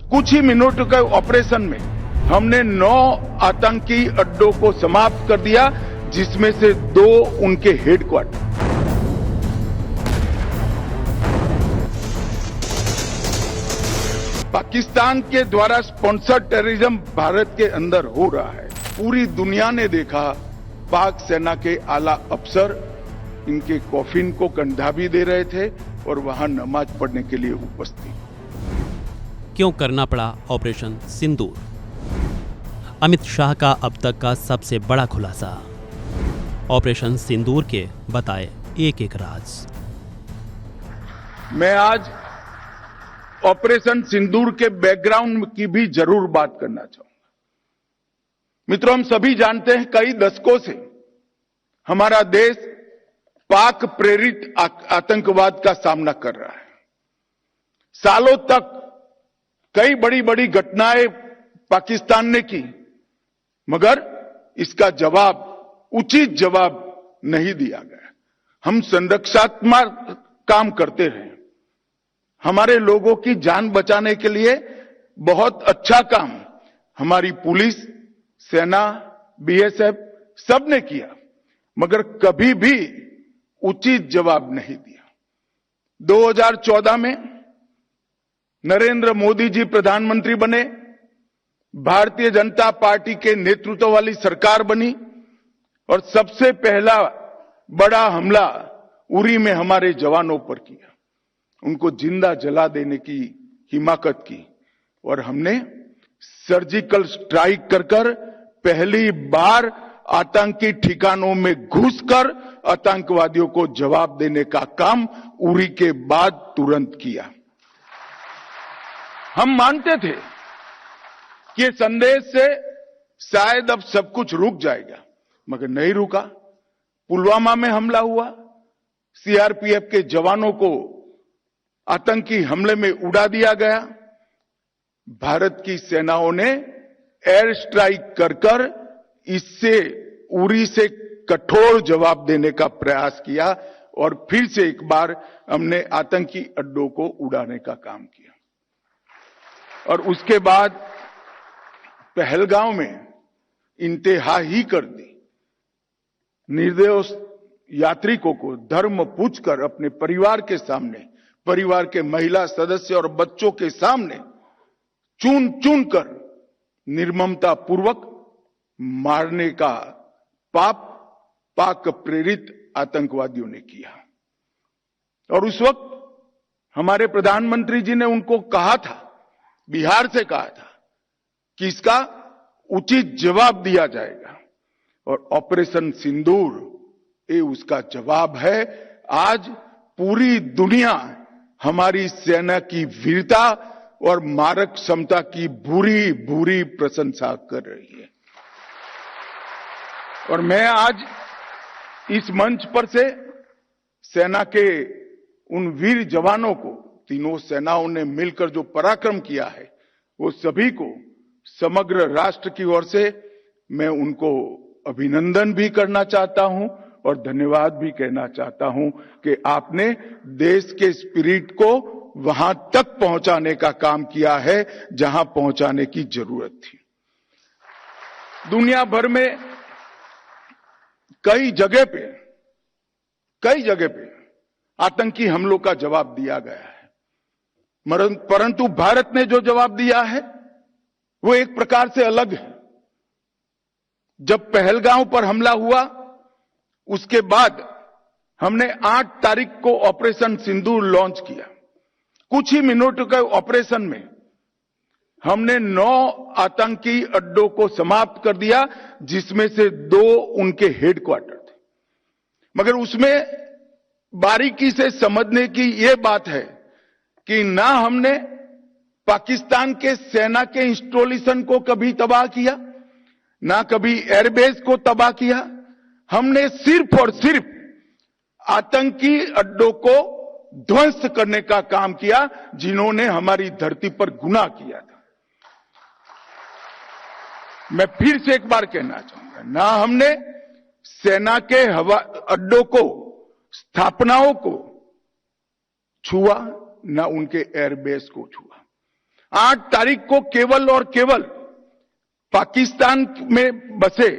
कुछ ही मिनटों के ऑपरेशन में हमने 9 आतंकी अड्डों को समाप्त कर दिया, जिसमें से 2 उनके हेडक्वार्टर। पाकिस्तान के द्वारा स्पॉन्सर्ड टेररिज्म भारत के अंदर हो रहा है। पूरी दुनिया ने देखा, पाक सेना के आला अफसर इनके कॉफिन को कंधा भी दे रहे थे और वहां नमाज पढ़ने के लिए उपस्थित। क्यों करना पड़ा ऑपरेशन सिंदूर? अमित शाह का अब तक का सबसे बड़ा खुलासा। ऑपरेशन सिंदूर के बताए एक एक राज। मैं आज ऑपरेशन सिंदूर के बैकग्राउंड की भी जरूर बात करना चाहूंगा। मित्रों, हम सभी जानते हैं कई दशकों से हमारा देश पाक प्रेरित आतंकवाद का सामना कर रहा है। सालों तक कई बड़ी बड़ी घटनाएं पाकिस्तान ने की, मगर इसका जवाब, उचित जवाब नहीं दिया गया। हम संरक्षात्मक काम करते रहे, हमारे लोगों की जान बचाने के लिए बहुत अच्छा काम हमारी पुलिस, सेना, बीएसएफ सबने किया, मगर कभी भी उचित जवाब नहीं दिया। 2014 में नरेंद्र मोदी जी प्रधानमंत्री बने, भारतीय जनता पार्टी के नेतृत्व वाली सरकार बनी और सबसे पहला बड़ा हमला उरी में हमारे जवानों पर किया। उनको जिंदा जला देने की हिमाकत की और हमने सर्जिकल स्ट्राइक कर पहली बार आतंकी ठिकानों में घुसकर आतंकवादियों को जवाब देने का काम उरी के बाद तुरंत किया। हम मानते थे कि संदेश से शायद अब सब कुछ रुक जाएगा, मगर नहीं रुका। पुलवामा में हमला हुआ, सीआरपीएफ के जवानों को आतंकी हमले में उड़ा दिया गया। भारत की सेनाओं ने एयर स्ट्राइक कर इससे उरी से कठोर जवाब देने का प्रयास किया और फिर से एक बार हमने आतंकी अड्डों को उड़ाने का काम किया। और उसके बाद पहलगांव में इंतहा ही कर दी। निर्दोष यात्रिकों को धर्म पूछकर अपने परिवार के सामने, परिवार के महिला सदस्य और बच्चों के सामने चुन चुन कर निर्ममता पूर्वक मारने का पाप पाक प्रेरित आतंकवादियों ने किया। और उस वक्त हमारे प्रधानमंत्री जी ने उनको कहा था, बिहार से कहा था कि इसका उचित जवाब दिया जाएगा और ऑपरेशन सिंदूर ये उसका जवाब है। आज पूरी दुनिया हमारी सेना की वीरता और मारक क्षमता की भूरी भूरी प्रशंसा कर रही है। और मैं आज इस मंच पर से सेना के उन वीर जवानों को, तीनों सेनाओं ने मिलकर जो पराक्रम किया है, वो सभी को समग्र राष्ट्र की ओर से मैं उनको अभिनंदन भी करना चाहता हूं और धन्यवाद भी कहना चाहता हूं कि आपने देश के स्पिरिट को वहां तक पहुंचाने का काम किया है जहां पहुंचाने की जरूरत थी। दुनिया भर में कई जगह पे आतंकी हमलों का जवाब दिया गया है, परंतु भारत ने जो जवाब दिया है वो एक प्रकार से अलग है। जब पहलगांव पर हमला हुआ, उसके बाद हमने 8 तारीख को ऑपरेशन सिंदूर लॉन्च किया। कुछ ही मिनटों के ऑपरेशन में हमने 9 आतंकी अड्डों को समाप्त कर दिया, जिसमें से 2 उनके हेडक्वार्टर थे। मगर उसमें बारीकी से समझने की यह बात है कि ना हमने पाकिस्तान के सेना के इंस्टॉलेशन को कभी तबाह किया, ना कभी एयरबेस को तबाह किया। हमने सिर्फ और सिर्फ आतंकी अड्डों को ध्वस्त करने का काम किया, जिन्होंने हमारी धरती पर गुनाह किया था। मैं फिर से एक बार कहना चाहूंगा, ना हमने सेना के हवा अड्डों को, स्थापनाओं को छुआ, ना उनके एयरबेस को छुआ। 8 तारीख को केवल और केवल पाकिस्तान में बसे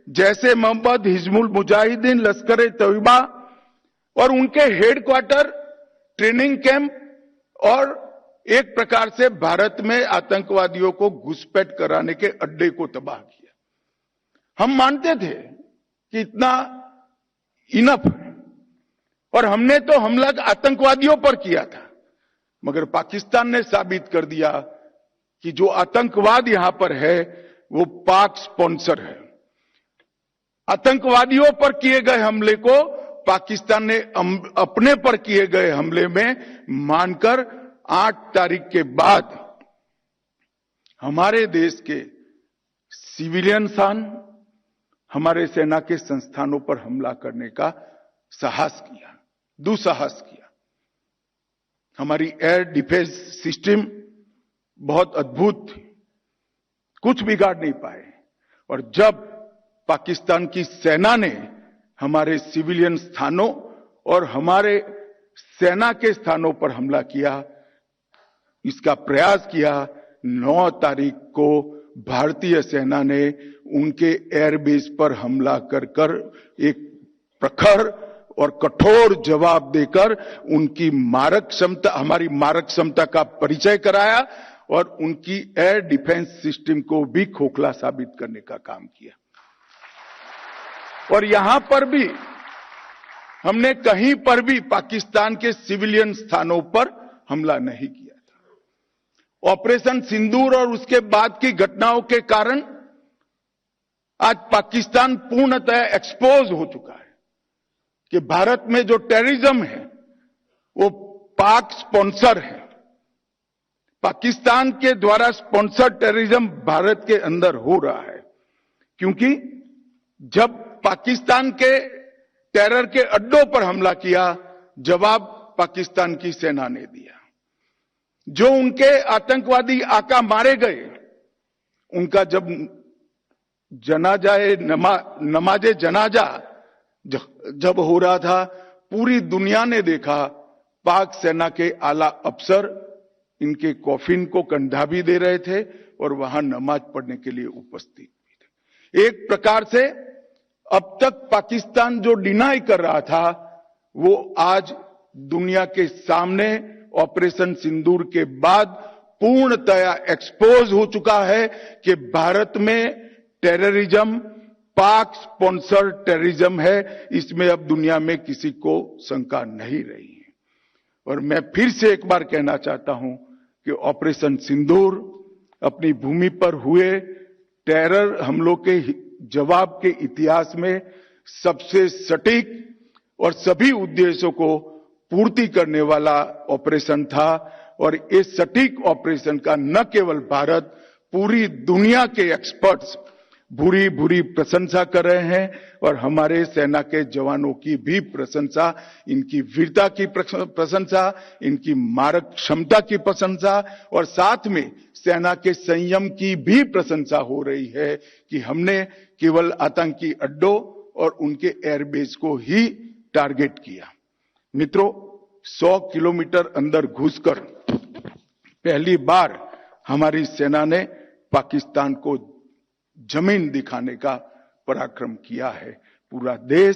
जैसे मोहम्मद, हिजबुल मुजाहिदीन, लश्कर ए तैयबा और उनके हेडक्वार्टर, ट्रेनिंग कैंप और एक प्रकार से भारत में आतंकवादियों को घुसपैठ कराने के अड्डे को तबाह किया। हम मानते थे कि इतना इनफ है और हमने तो हमला आतंकवादियों पर किया था, मगर पाकिस्तान ने साबित कर दिया कि जो आतंकवाद यहां पर है वो पाक स्पॉन्सर है। आतंकवादियों पर किए गए हमले को पाकिस्तान ने अपने पर किए गए हमले में मानकर 8 तारीख के बाद हमारे देश के सिविलियन स्थान, हमारे सेना के संस्थानों पर हमला करने का साहस किया, दुस्साहस किया। हमारी एयर डिफेंस सिस्टम बहुत अद्भुत थी, कुछ बिगाड़ नहीं पाए। और जब पाकिस्तान की सेना ने हमारे सिविलियन स्थानों और हमारे सेना के स्थानों पर हमला किया, इसका प्रयास किया, 9 तारीख को भारतीय सेना ने उनके एयरबेस पर हमला कर एक प्रखर और कठोर जवाब देकर उनकी मारक क्षमता, हमारी मारक क्षमता का परिचय कराया और उनकी एयर डिफेंस सिस्टम को भी खोखला साबित करने का काम किया। और यहां पर भी हमने कहीं पर भी पाकिस्तान के सिविलियन स्थानों पर हमला नहीं किया था। ऑपरेशन सिंदूर और उसके बाद की घटनाओं के कारण आज पाकिस्तान पूर्णतः एक्सपोज हो चुका है कि भारत में जो टेररिज्म है वो पाक स्पॉन्सर है। पाकिस्तान के द्वारा स्पॉन्सर टेररिज्म भारत के अंदर हो रहा है, क्योंकि जब पाकिस्तान के टेरर के अड्डों पर हमला किया, जवाब पाकिस्तान की सेना ने दिया। जो उनके आतंकवादी आका मारे गए, उनका जब नमाजे जनाजा जब हो रहा था, पूरी दुनिया ने देखा पाक सेना के आला अफसर इनके कॉफिन को कंधा भी दे रहे थे और वहां नमाज पढ़ने के लिए उपस्थित भी थे। एक प्रकार से अब तक पाकिस्तान जो डिनाई कर रहा था वो आज दुनिया के सामने ऑपरेशन सिंदूर के बाद पूर्णतया एक्सपोज हो चुका है कि भारत में टेररिज्म पाक स्पॉन्सर टेररिज्म है। इसमें अब दुनिया में किसी को शंका नहीं रही है। और मैं फिर से एक बार कहना चाहता हूं कि ऑपरेशन सिंदूर अपनी भूमि पर हुए टेरर हमलों के जवाब के इतिहास में सबसे सटीक और सभी उद्देश्यों को पूर्ति करने वाला ऑपरेशन था। और इस सटीक ऑपरेशन का न केवल भारत, पूरी दुनिया के एक्सपर्ट्स भूरी भूरी प्रशंसा कर रहे हैं और हमारे सेना के जवानों की भी प्रशंसा, इनकी वीरता की प्रशंसा, इनकी मारक क्षमता की प्रशंसा और साथ में सेना के संयम की भी प्रशंसा हो रही है कि हमने केवल आतंकी अड्डों और उनके एयरबेस को ही टारगेट किया। मित्रों, 100 किलोमीटर अंदर घुसकर पहली बार हमारी सेना ने पाकिस्तान को जमीन दिखाने का पराक्रम किया है। पूरा देश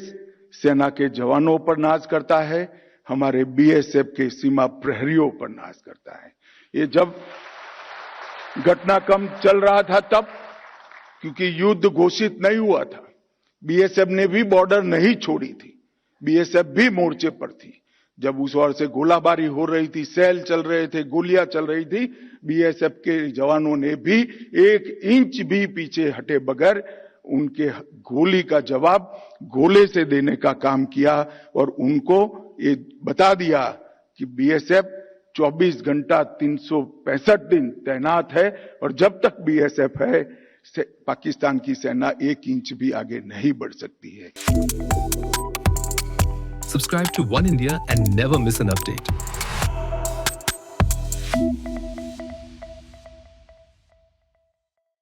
सेना के जवानों पर नाज करता है, हमारे बीएसएफ के सीमा प्रहरियों पर नाज करता है। ये जब घटनाक्रम चल रहा था तब, क्योंकि युद्ध घोषित नहीं हुआ था, बीएसएफ ने भी बॉर्डर नहीं छोड़ी थी, बीएसएफ भी मोर्चे पर थी। जब उस ओर से गोलाबारी हो रही थी, सेल चल रहे थे, गोलियां चल रही थी, बीएसएफ के जवानों ने भी 1 इंच भी पीछे हटे बगैर उनके गोली का जवाब गोले से देने का काम किया और उनको ये बता दिया कि बीएसएफ 24 घंटा 365 दिन तैनात है और जब तक बीएसएफ है पाकिस्तान की सेना 1 इंच भी आगे नहीं बढ़ सकती है। Subscribe to One India and never miss an update.